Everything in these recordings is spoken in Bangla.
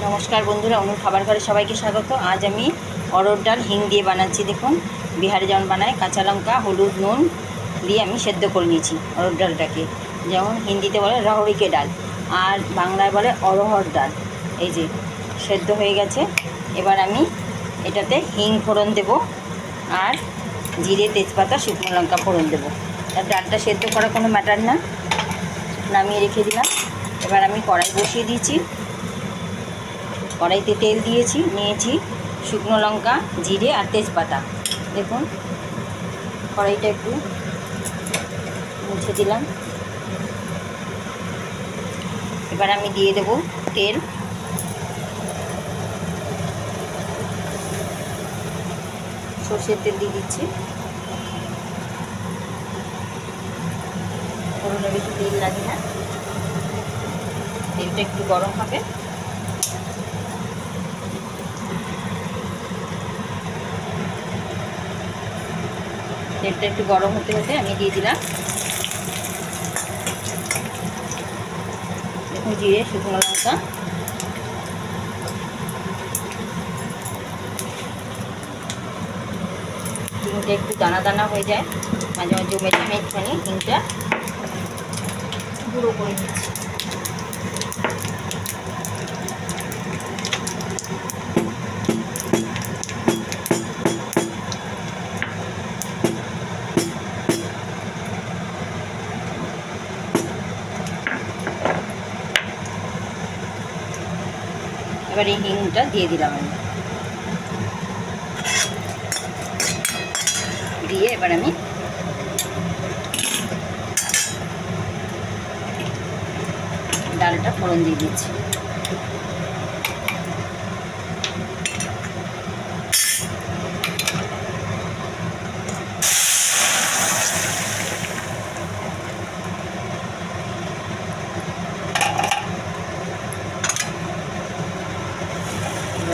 নমস্কার বন্ধুরা, অনুর খাবার ঘরে সবাইকে স্বাগত। আজ আমি অরহর ডাল হিং দিয়ে বানাচ্ছি। দেখুন, বিহারে যেমন বানায় কাঁচা লঙ্কা হলুদ নুন দিয়ে আমি সেদ্ধ করে নিয়েছি অরহর ডালটাকে। যেমন হিন্দিতে বলে রাহড়িকে ডাল আর বাংলায় বলে অরহর ডাল। এই যে সেদ্ধ হয়ে গেছে। এবার আমি এটাতে হিং ফোড়ন দেব আর জিরে তেজপাতা শুকনো লঙ্কা ফোড়ন দেবো। আর ডালটা সেদ্ধ করা কোনো ম্যাটার না, নামিয়ে রেখে দিলাম। এবার আমি কড়াই বসিয়ে দিয়েছি, কড়াইতে তেল দিয়েছি, নিয়েছি শুকনো লঙ্কা জিরে আর তেজপাতা। দেখুন কড়াইটা একটু মুছে দিলাম। এবার আমি দিয়ে দেব তেল। সর্ষের তেল দিয়ে দিচ্ছি। ফোড়নে বেশি তেল লাগে না, তেলটা একটু গরম হবে। তেলটা একটু গরম হতে হতে আমি দিয়ে দিলাম দেখুন জিরে শুকনো লঙ্কা। হিংটা একটু দানা দানা হয়ে যায়, মাঝে মাঝে জমে যায়, একটুখানি হিংটা গুঁড়ো করে নিচ্ছি। এবার এই হিংটা দিয়ে দিলাম আমি, দিয়ে এবার আমি ডালটা ফোড়ন দিয়ে দিচ্ছি।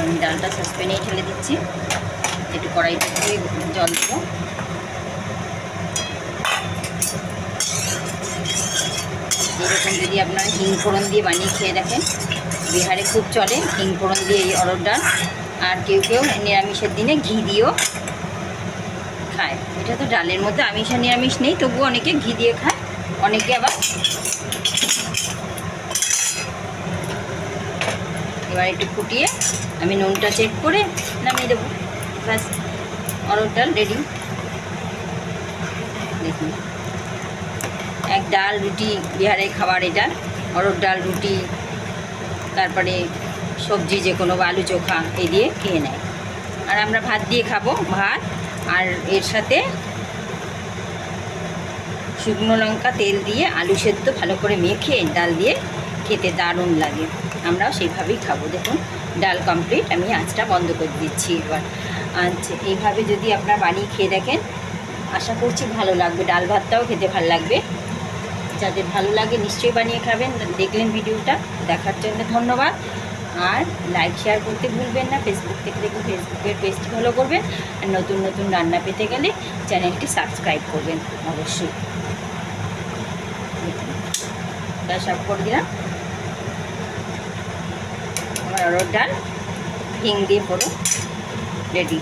আমি ডালটা সসপ্যানেই ঢেলে দিচ্ছি। একটু কড়াইতে দিয়ে জল দেবো। এরকম যদি আপনারা হিং ফোড়ন দিয়ে বানিয়ে খেয়ে দেখেন, বিহারে খুব চলে হিং ফোড়ন দিয়ে এই অরহর ডাল। আর কেউ কেউ নিরামিষের দিনে ঘি দিয়েও খায়। এটা তো ডালের মধ্যে আমিষ আর নিরামিষ নেই, তবুও অনেকে ঘি দিয়ে খায়, অনেকে আবার। এবার একটু ফুটিয়ে আমি নুনটা চেক করে নামিয়ে দেবো। ব্যাস, অরহর ডাল রেডি। দেখুন, এক ডাল রুটি বিহারের খাবার এটা। অরহর ডাল রুটি, তারপরে সবজি যে কোনো আলু চোখা এই দিয়ে খেয়ে নেয়। আর আমরা ভাত দিয়ে খাবো, ভাত আর এর সাথে শুকনো লঙ্কা তেল দিয়ে আলু সেদ্ধ ভালো করে মেখে ডাল দিয়ে খেতে দারুণ লাগে। আমরাও সেইভাবেই খাবো। দেখুন ডাল কমপ্লিট, আমি আঁচটা বন্ধ করে দিচ্ছি। এবার আচ্ছা, এইভাবে যদি আপনারা বানিয়ে খেয়ে দেখেন, আশা করছি ভালো লাগবে। ডাল ভাতটাও খেতে ভালো লাগবে। যাদের ভালো লাগে নিশ্চয়ই বানিয়ে খাবেন। দেখলেন ভিডিওটা, দেখার জন্য ধন্যবাদ। আর লাইক শেয়ার করতে ভুলবেন না। ফেসবুক থেকে দেখুন, ফেসবুকের পেজটি ফলো করবেন। আর নতুন নতুন রান্না পেতে গেলে চ্যানেলটি সাবস্ক্রাইব করবেন অবশ্যই। গ্যাস অফ করে দিলাম। আমার অরহর ডাল হিং দিয়ে পুরো রেডি।